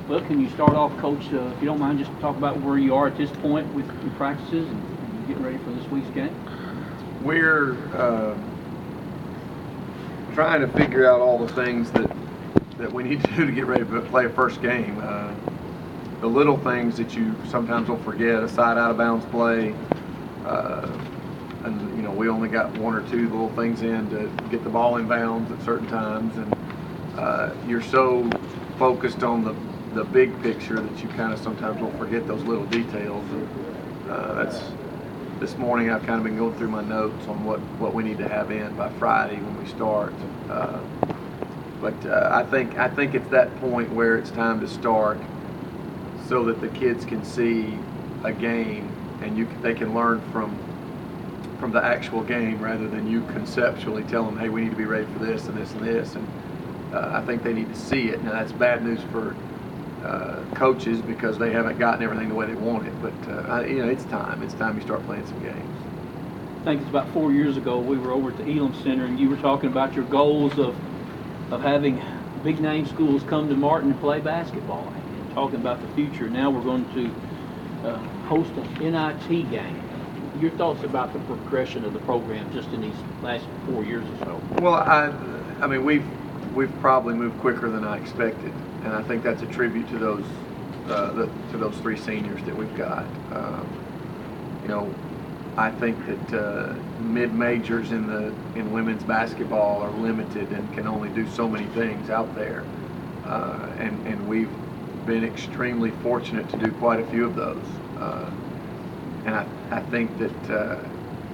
Well, can you start off, Coach, if you don't mind, just talk about where you are at this point with your practices and getting ready for this week's game? We're trying to figure out all the things that we need to do to get ready to play a first game. The little things that you sometimes will forget, a side out of bounds play, and we only got one or two little things in to get the ball in bounds at certain times, and you're so focused on the big picture that you kind of sometimes will forget those little details. And this morning I've kind of been going through my notes on what we need to have in by Friday when we start. But I think it's that point where it's time to start, so that the kids can see a game and they can learn from the actual game rather than you conceptually tell them, hey, we need to be ready for this and this and this. And I think they need to see it. Now that's bad news for coaches because they haven't gotten everything the way they want it. But it's time. It's time you start playing some games. I think it's about 4 years ago we were over at the Elam Center and you were talking about your goals of having big name schools come to Martin and play basketball and talking about the future. Now we're going to host an NIT game. Your thoughts about the progression of the program just in these last 4 years or so? Well, I mean we've probably moved quicker than I expected, and I think that's a tribute to those three seniors that we've got. I think that mid-majors in women's basketball are limited and can only do so many things out there, and we've been extremely fortunate to do quite a few of those. And I think that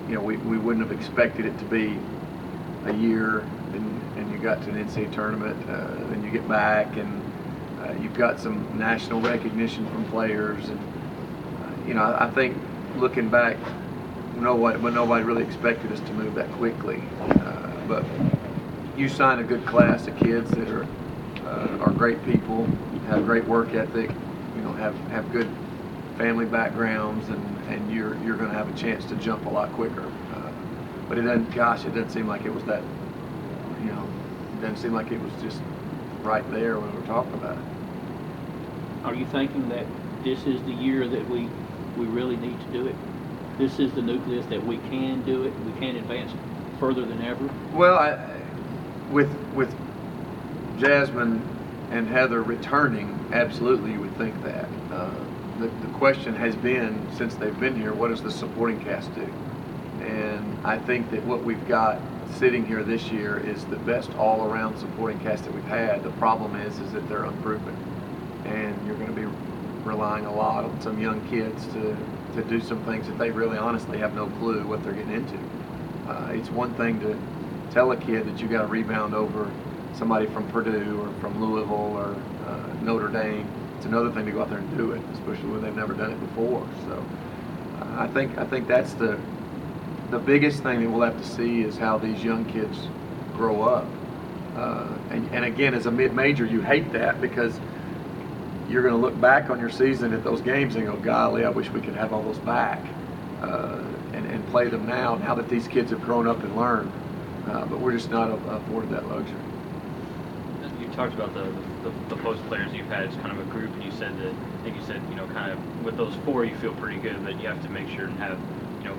we wouldn't have expected it to be a year, and you got to an NCAA tournament, then you get back, and you've got some national recognition from players, and I think looking back, nobody really expected us to move that quickly. But you sign a good class of kids that are great people, have great work ethic, have good family backgrounds, and you're going to have a chance to jump a lot quicker. But it doesn't seem like it was that, it doesn't seem like it was just right there when we were talking about it. Are you thinking that this is the year that we really need to do it? This is the nucleus that we can do it, we can advance further than ever? Well, with Jasmine and Heather returning, absolutely you would think that. The question has been, since they've been here, what does the supporting cast do? And I think that what we've got sitting here this year is the best all-around supporting cast that we've had. The problem is that they're unproven, and you're going to be relying a lot on some young kids to do some things that they really honestly have no clue what they're getting into. It's one thing to tell a kid that you got to rebound over somebody from Purdue or from Louisville or Notre Dame. It's another thing to go out there and do it, especially when they've never done it before. So I think that's the biggest thing that we'll have to see is how these young kids grow up. And again, as a mid-major, you hate that because you're going to look back on your season at those games and go, golly, I wish we could have all those back and play them now that these kids have grown up and learned. But we're just not afforded that luxury. You talked about the post players you've had as kind of a group, and you said kind of with those four you feel pretty good, but you have to make sure and have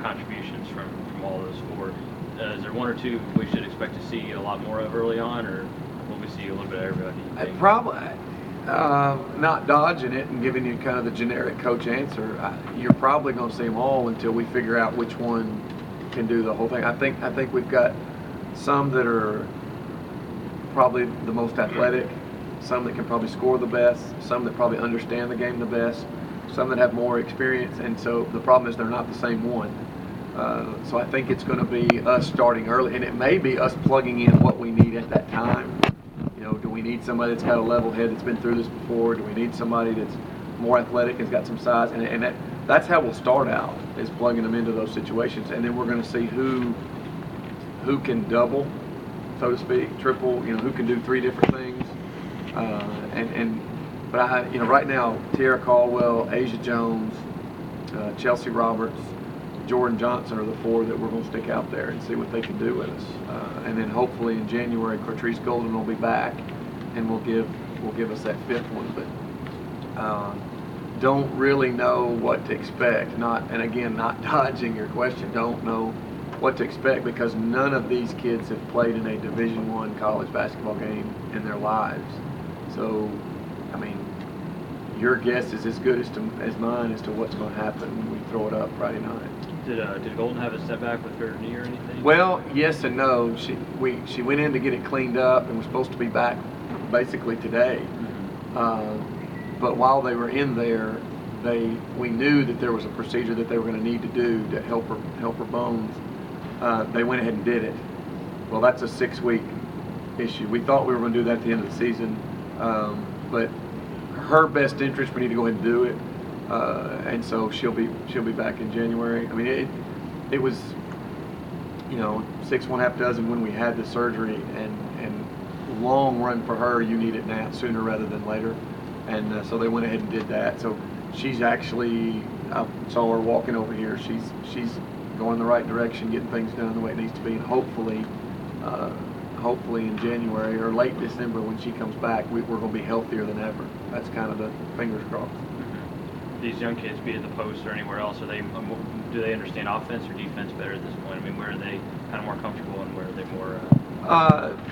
contributions from all those four. Is there one or two we should expect to see a lot more of early on, or will we see a little bit of everybody? Probably not dodging it and giving you kind of the generic coach answer. You're probably going to see them all until we figure out which one can do the whole thing. I think we've got some that are probably the most athletic, some that can probably score the best, some that probably understand the game the best, some that have more experience, and so the problem is they're not the same one. So I think it's going to be us starting early, and it may be us plugging in what we need at that time. Do we need somebody that's got a level head that's been through this before? Do we need somebody that's more athletic and has got some size? And that's how we'll start out, is plugging them into those situations, and then we're going to see who can double, so to speak, triple, who can do three different things. But right now, Tierra Caldwell, Asia Jones, Chelsea Roberts, Jordan Johnson are the four that we're going to stick out there and see what they can do with us. And then hopefully in January, Cortrice Golden will be back, and will give us that fifth one. But Don't really know what to expect. And again, not dodging your question, don't know what to expect because none of these kids have played in a Division I college basketball game in their lives. So, I mean, your guess is as good as mine as to what's going to happen when we throw it up Friday night. Did Golden have a setback with her knee or anything? Well, yes and no. She went in to get it cleaned up and was supposed to be back basically today. But while they were in there, we knew that there was a procedure that they were going to need to do to help her bones. They went ahead and did it. Well, that's a 6-week issue. We thought we were going to do that at the end of the season, but her best interest, we need to go ahead and do it, and so she'll be back in January. I mean, it was 6 1/2 dozen when we had the surgery, and long run for her, you need it now sooner rather than later, and so they went ahead and did that. So she's actually, I saw her walking over here. She's going the right direction, getting things done the way it needs to be, and hopefully in January or late December when she comes back, we're going to be healthier than ever. That's kind of the fingers crossed. These young kids, be it the post or anywhere else, do they understand offense or defense better at this point? I mean, where are they kind of more comfortable and where are they more?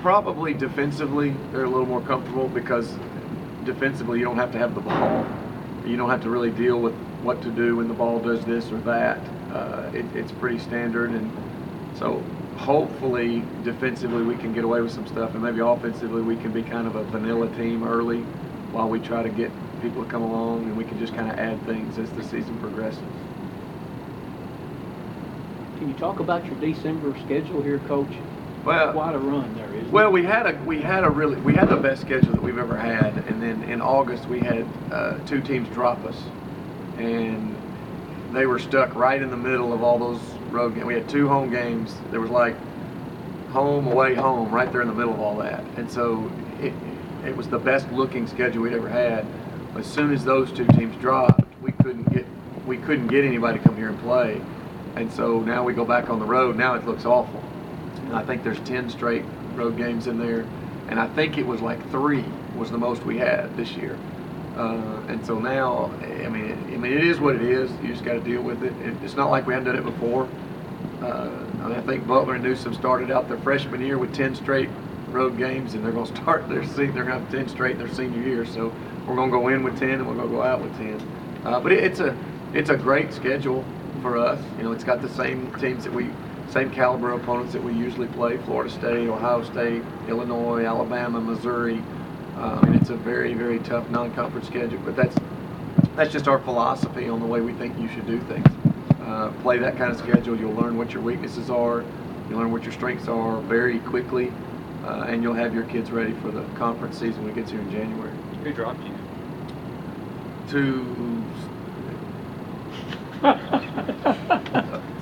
Probably defensively, they're a little more comfortable because defensively you don't have to have the ball. You don't have to really deal with what to do when the ball does this or that. It's pretty standard, and so hopefully defensively we can get away with some stuff, and maybe offensively we can be kind of a vanilla team early while we try to get people to come along, and we can just kind of add things as the season progresses. Can you talk about your December schedule here, Coach? Well, quite a run there, isn't it? Well, we had the best schedule that we've ever had, and then in August we had 2 teams drop us, and they were stuck right in the middle of all those road games. We had 2 home games. There was like home, away, home, right there in the middle of all that, and so it was the best looking schedule we'd ever had. As soon as those 2 teams dropped, we couldn't get anybody to come here and play, and so now we go back on the road. Now it looks awful. And I think there's 10 straight road games in there, and I think it was like 3 was the most we had this year. And so now, I mean, it is what it is. You just got to deal with it. It's not like we hadn't done it before. I think Butler and Newsom started out their freshman year with 10 straight road games, and they're going to start they're going to have 10 straight in their senior year. So we're going to go in with 10, and we're going to go out with 10. But it's a great schedule for us. It's got the same teams same caliber opponents that we usually play: Florida State, Ohio State, Illinois, Alabama, Missouri. And it's a very, very tough non-conference schedule, but that's just our philosophy on the way we think you should do things. Play that kind of schedule, you'll learn what your weaknesses are, you'll learn what your strengths are very quickly, and you'll have your kids ready for the conference season when it gets here in January. Who dropped you?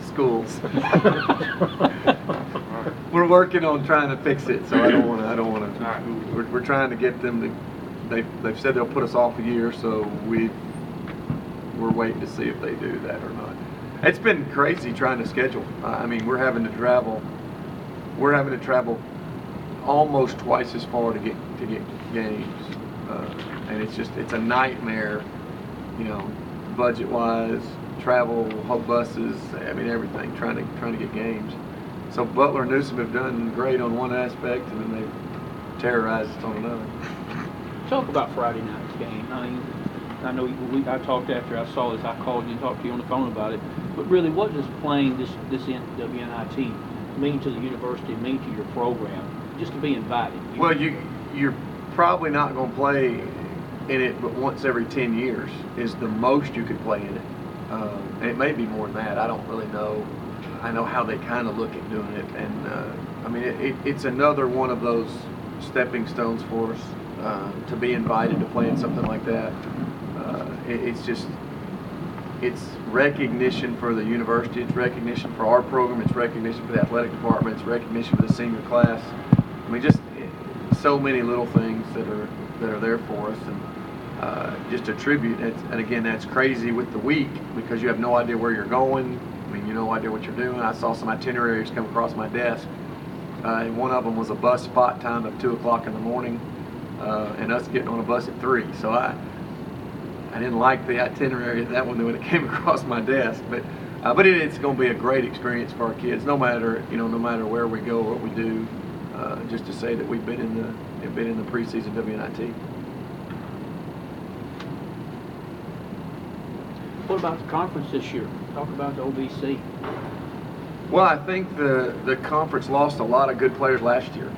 Schools. We're working on trying to fix it, so I don't want to. Right. We're trying to get them to. They've said they'll put us off a year, so we're waiting to see if they do that or not. It's been crazy trying to schedule. I mean, we're having to travel. We're having to travel almost twice as far to get games, and it's a nightmare. Budget-wise, travel, whole buses. I mean, everything. Trying to get games. So Butler and Newsom have done great on one aspect, and then they've terrorized us on another. Talk about Friday night's game. I mean, I know I talked after I saw this. I called you and talked to you on the phone about it. But really, what does playing this WNIT mean to the university, mean to your program, just to be invited? Well, you're probably not going to play in it, but once every 10 years is the most you could play in it. And it may be more than that. I don't really know. I know how they kind of look at doing it, and I mean, it's another one of those stepping stones for us to be invited to play in something like that. It's recognition for the university, it's recognition for our program, it's recognition for the athletic department, it's recognition for the senior class. I mean, just so many little things that are there for us, and just a tribute. And again, that's crazy with the week because you have no idea where you're going. I mean, you have no idea what you're doing. I saw some itineraries come across my desk, and one of them was a bus spot time of 2 o'clock in the morning, and us getting on a bus at 3. So I didn't like the itinerary of that one when it came across my desk, but it's going to be a great experience for our kids, no matter where we go, what we do. Just to say that we've been in the preseason WNIT. What about the conference this year? Talk about the OVC. Well, I think the conference lost a lot of good players last year.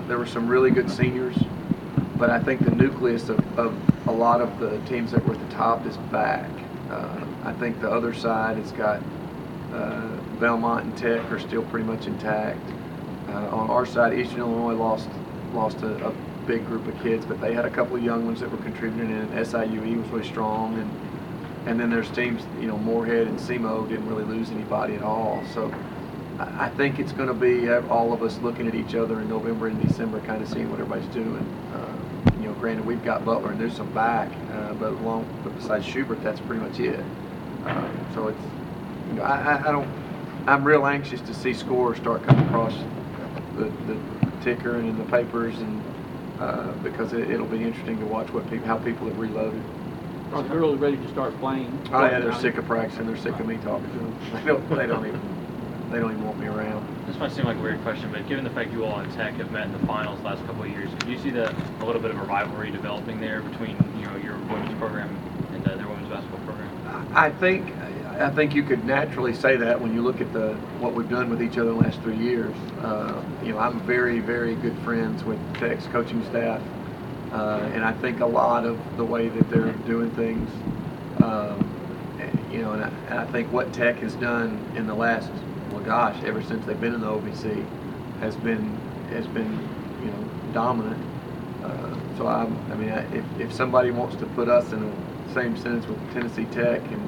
There were some really good seniors, but I think the nucleus of a lot of the teams that were at the top is back. I think the other side has got Belmont and Tech are still pretty much intact. On our side, Eastern Illinois lost a big group of kids, but they had a couple of young ones that were contributing, and SIUE was really strong. And then there's teams, Moorhead and SEMO didn't really lose anybody at all. So I think it's going to be all of us looking at each other in November and December, kind of seeing what everybody's doing. Granted, we've got Butler and Newsom back, but besides Schubert, that's pretty much it. So it's, I'm real anxious to see scores start coming across the ticker and in the papers, and because it'll be interesting to watch how people have reloaded. Are the girls ready to start playing? Oh yeah, they're sick of practicing. They're sick of me talking to them. They don't even want me around. This might seem like a weird question, but given the fact you all and Tech have met in the finals the last couple of years, could you see a little bit of a rivalry developing there between your women's program and their women's basketball program? I think you could naturally say that when you look at what we've done with each other in the last 3 years. I'm very, very good friends with Tech's coaching staff, and I think a lot of the way that they're doing things, and I think what Tech has done in the last, ever since they've been in the OVC, has been dominant. So if somebody wants to put us in the same sentence with Tennessee Tech, and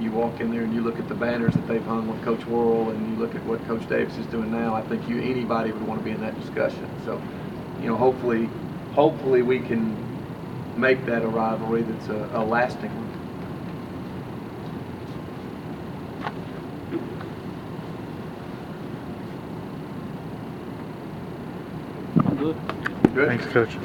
you walk in there and you look at the banners that they've hung with Coach Worrell, and you look at what Coach Davis is doing now, I think anybody would want to be in that discussion. So, hopefully we can make that a rivalry that's a lasting one. Good. Good. Thanks, Coach.